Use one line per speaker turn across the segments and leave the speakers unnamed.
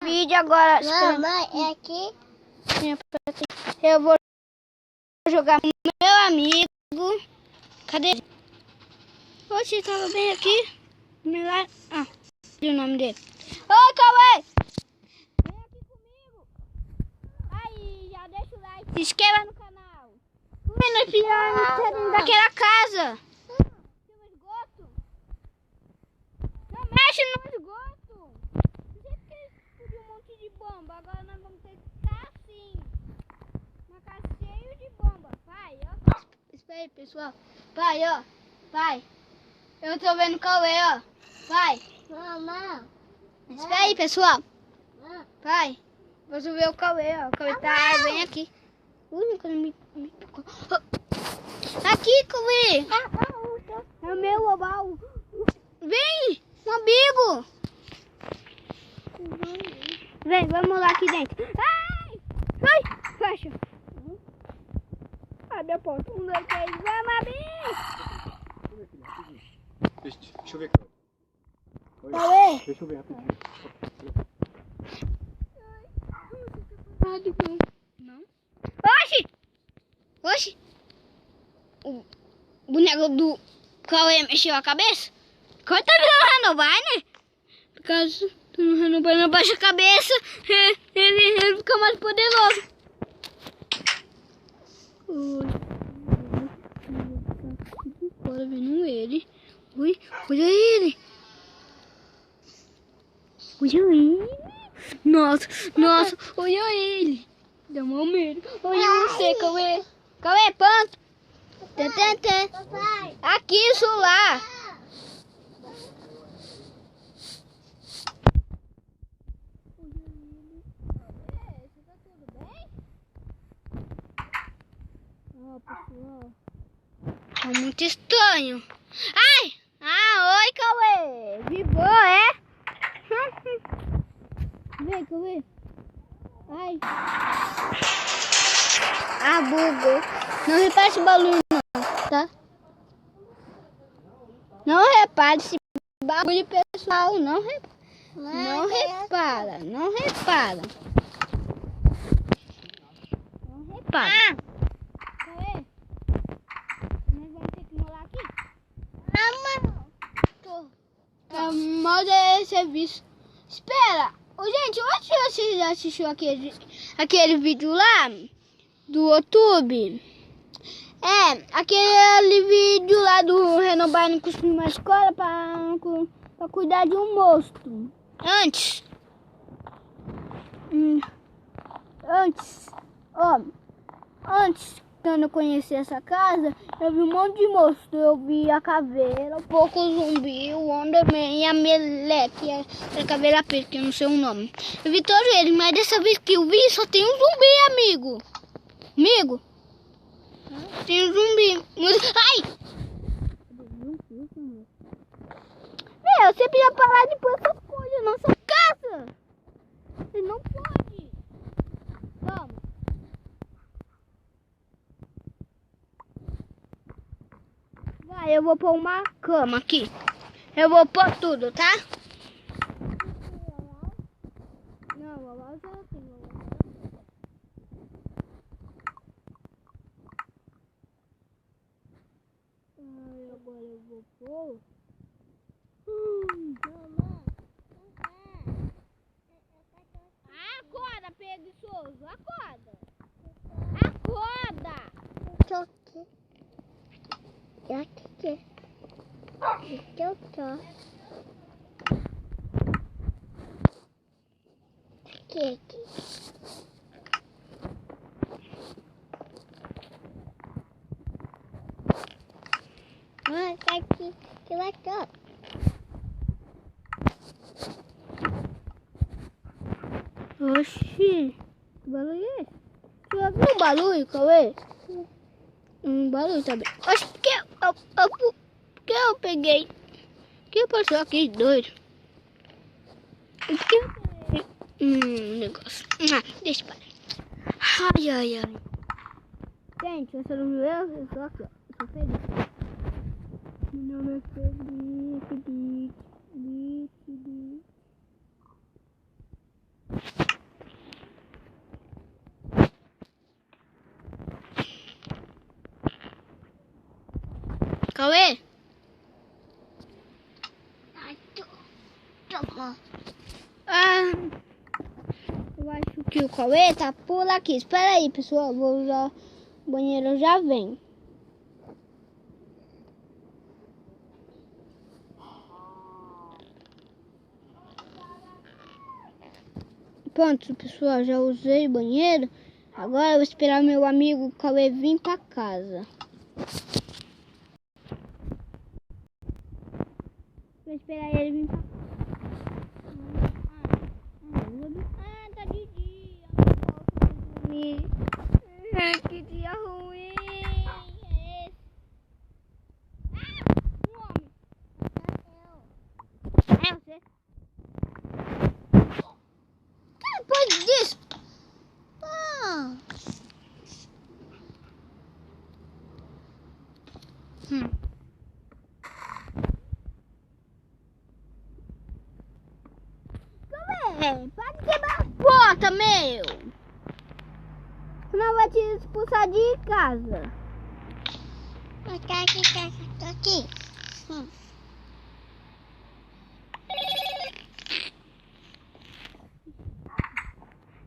vídeo agora.
Mamãe, é aqui?
Eu vou jogar com meu amigo. Cadê ele? Oxe, tava bem aqui. Ah, o nome dele. Oi, Cauê! Vem aqui comigo. Aí, já deixa o like. Se inscreva no canal. Vem no piano daquela casa. Tem um esgoto. Não mexe no esgoto. Não sei porque eles explodiu um monte de bomba. Agora nós vamos ter que ficar assim. Uma casa cheia de bomba. Vai, ó. Espera aí, pessoal. Vai, ó. Vai. Eu tô vendo o Cauê, ó. Vai.
Mamãe.
Espera aí, pessoal. Vai. Vou ver o Cauê, ó. O Cauê tá bem aqui. Nunca me tocou. Aqui, Cauê. É o meu oval. Vem, um amigo. Vem, vamos lá aqui dentro. Ai! Ai! Fecha. Abre a porta. 1, 2, 3. Vamos abrir.
Deixa eu ver aqui.
Cauê.
Deixa eu ver rapidinho.
Não. Oxi! Oxi! O boneco do Cauê mexeu a cabeça? Cauê tá virando renovar, né? Por causa do renovar, não baixa a cabeça, ele fica mais poderoso. Agora vendo ele. Ui, olha ele. Olha ele. Nossa, nossa, olha ele. Dá um medo. Olha você, Cauê. Cauê, ponto.
Papai.
Aqui, isso lá. Você tá tudo bem? Ó, pessoal. Tá muito estranho. Ai! Ah, oi, Cauê. De boa, é? Vem, Cauê. Ai. Ah, bugou. Não repare esse barulho, não, tá? Não repare esse barulho, pessoal. Não repara. Não repara. Não repara. Não repara. Cauê, nós vamos ter que morar aqui? É mal de serviço. Espera. Ô, gente, onde você já assistiu aquele vídeo lá do YouTube? É, aquele vídeo lá do Renovando construir uma escola pra cuidar de um monstro. Antes, quando eu conheci essa casa, eu vi um monte de monstro. Eu vi a caveira, um pouco o zumbi, o Wonderman e a Meleque, a caveira preta, que eu não sei o nome. Eu vi todos eles, mas dessa vez que eu vi, só tem um zumbi, amigo. Amigo? Tem um zumbi. Ai! Você precisa parar de pôr essas coisas na nossa casa. Você não pode. Vamos. Vai, eu vou pôr uma cama aqui. Eu vou pôr tudo, tá? Não, o Alau já tem. Agora eu vou pôr. Acorda, preguiçoso. Acorda. Acorda.
Mãe, tá aqui. Que vai estar?
Oxi, que barulho é esse? Você já viu um barulho, Cauê? Um barulho também. Oxi, por que eu peguei? Por que eu passou aqui doido? Por que eu peguei negócio? Deixa eu parar. Ai, ai, ai. Gente, você não viu eu? Só aqui, ó. Eu sou feliz. Meu nome é Felipe. Cauê?
Toma.
Ah, eu acho que o Cauê tá por aqui. Espera aí, pessoal. Vou usar o banheiro, já vem. Pronto, pessoal. Já usei o banheiro. Agora eu vou esperar meu amigo Cauê vir pra casa. Vou esperar ele vir pra casa. Tá de dia. Não posso dormir. Que dia ruim é esse? Um homem. É você? Depois disso.
Ah.
Pode quebrar a porta, meu! Senão vai te expulsar de casa.
Tô aqui.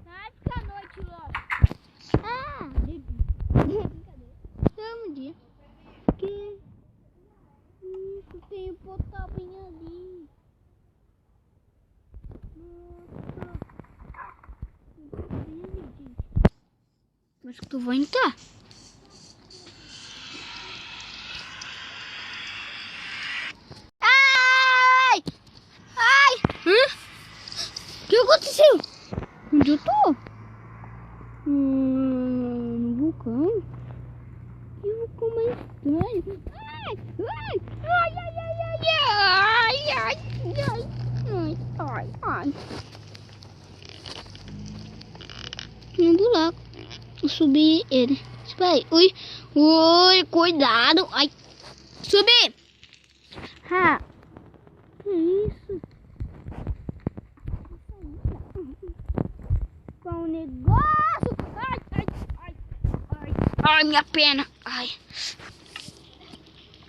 Vai ficar à noite logo.
Ah.
Brincadeira. Estamos dia. Que isso, tem um portal bem ali. Acho que tu vai entrar. Ai! Ai! O que aconteceu? Onde eu tô? No vulcão? Que vulcão mais estranho? Ai! Ai! Ai! Ai! Ai! Ai! Ai! Ai! Ai! Tem um buraco. Eu subi ele. Espera aí. Ui! Ui! Cuidado! Ai! Subi! Ha! Que isso? Com um negócio! Ai! Ai! Ai! Ai! Ai! Minha perna! Ai!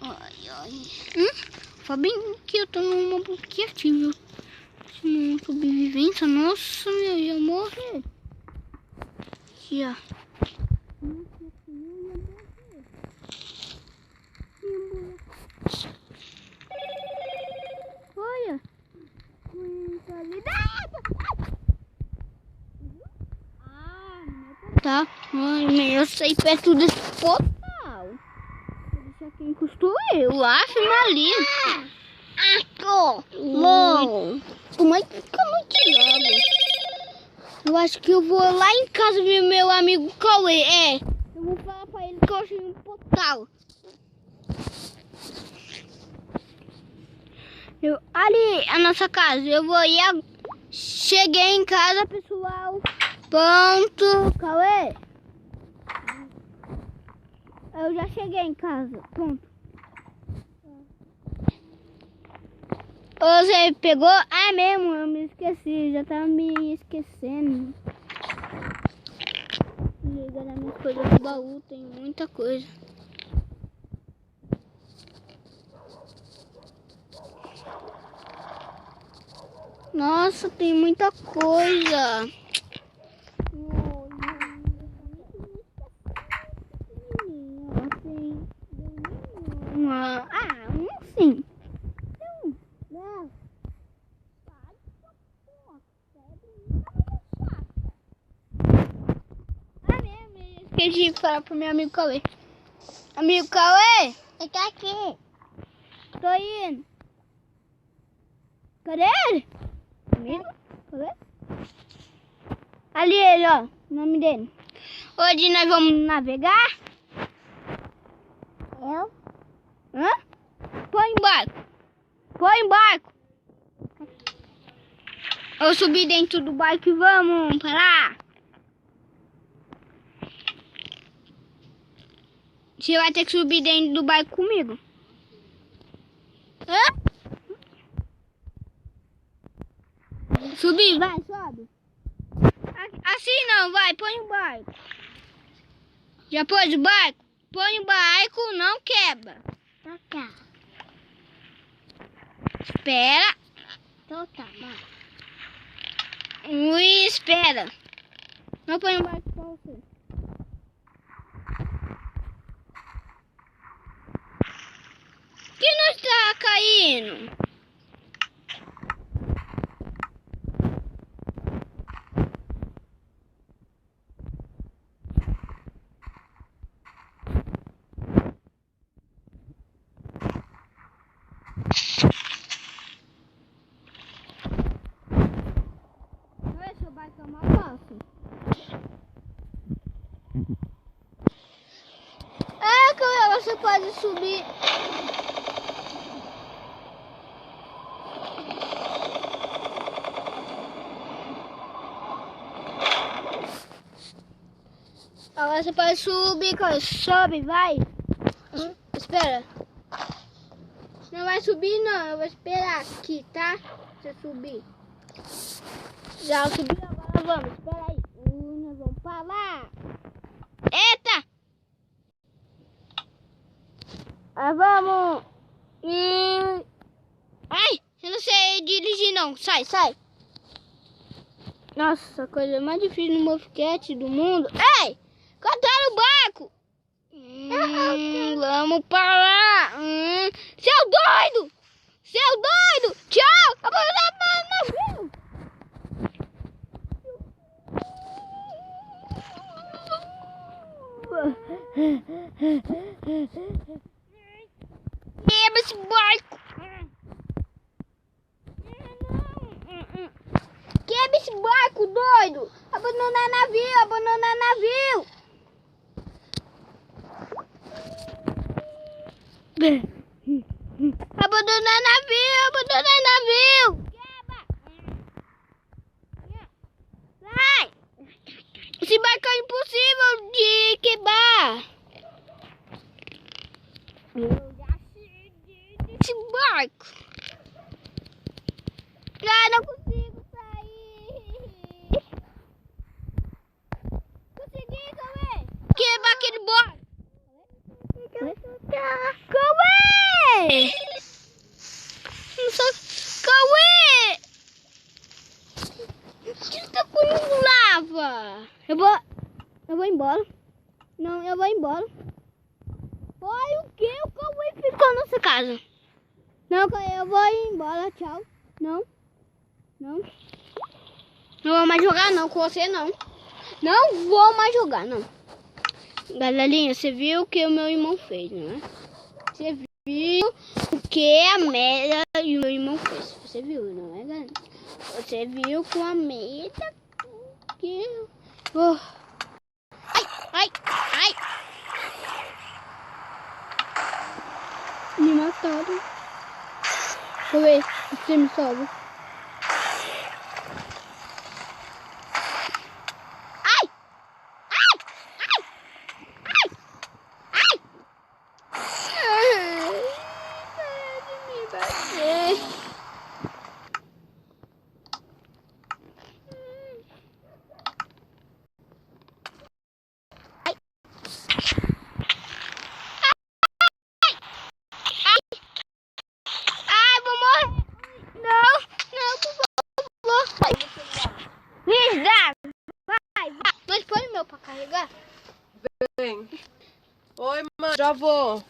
Ai! Ai! Foi bem que eu tô numa boquinha ativa. Se não sobrevivência, nossa, meu, ia morrer. Já. Olha. Tá. Ai, eu saí perto desse portal. Deixa quem encostou eu. Lá, ali. Bom. Como é que fica muito logo? Eu acho que eu vou lá em casa ver meu amigo Cauê. É. Eu vou falar pra ele que eu achei um portal. Ali, a nossa casa. Eu vou ir. Cheguei em casa, pessoal. Pronto. Cauê. Eu já cheguei em casa. Pronto. Você pegou? Ah, mesmo, eu me esqueci. Já tava me esquecendo. Liga nas minhas coisas do baú, tem muita coisa. Nossa, tem muita coisa. Sim. Esqueci de falar pro meu amigo Cauê. Amigo Cauê?
Eu tô aqui.
Tô indo. Cadê ele? Amigo? Cadê? Ali ele, ó. O nome dele. Hoje nós vamos navegar?
Eu?
Hã? Põe em barco. Põe em barco. Eu subi dentro do barco e vamos pra lá. Você vai ter que subir dentro do barco comigo. Hã? Subir, vai, sobe. Assim não, vai, põe o barco. Já pôs o barco? Põe o barco, não quebra.
Toca.
Espera.
Toca, mãe.
Ui, espera. Não põe no barco pra você. Que não está caindo? Olha, seu barco é uma fácil. Ah, Camila, você pode subir. Agora você pode subir, sobe, vai. Espera. Não vai subir não, eu vou esperar aqui, tá? Você subir. Já subiu, agora vamos, espera aí. Nós vamos pra lá. Eita! Vamos. Ai, eu não sei dirigir não, sai, sai. Nossa, a coisa mais difícil no mosquete do mundo. Ei! Cortaram o barco! Vamos para lá! Seu doido! Seu doido! Tchau! Navio! Quebra esse barco! Quebra esse barco, doido! Abandonar navio! Abandonar navio! Abandonar navio! Abandonar navio! Quebra! Sai! Esse barco é impossível de quebrar! Eu já sei desse barco! Ah, não consigo sair! Consegui, Cauê! Quebra aquele barco! Cauê! Cauê! O que você tá comendo lava? Eu vou embora. Não, eu vou embora. Foi o que? O Cauê ficou nessa casa. Não, Cauê, eu vou embora. Tchau. Não. Não. Não vou mais jogar não com você, não. Não vou mais jogar, não. Galerinha, você viu o que o meu irmão fez, não é? Você viu o que a Amélia e o meu irmão fez. Você viu, não é, galera? Você viu com a Amélia que... Oh. Ai, ai, ai. Me mataram. Deixa eu ver se você me salva. Mas põe o meu pra carregar.
Bem. Oi, mãe. Já vou.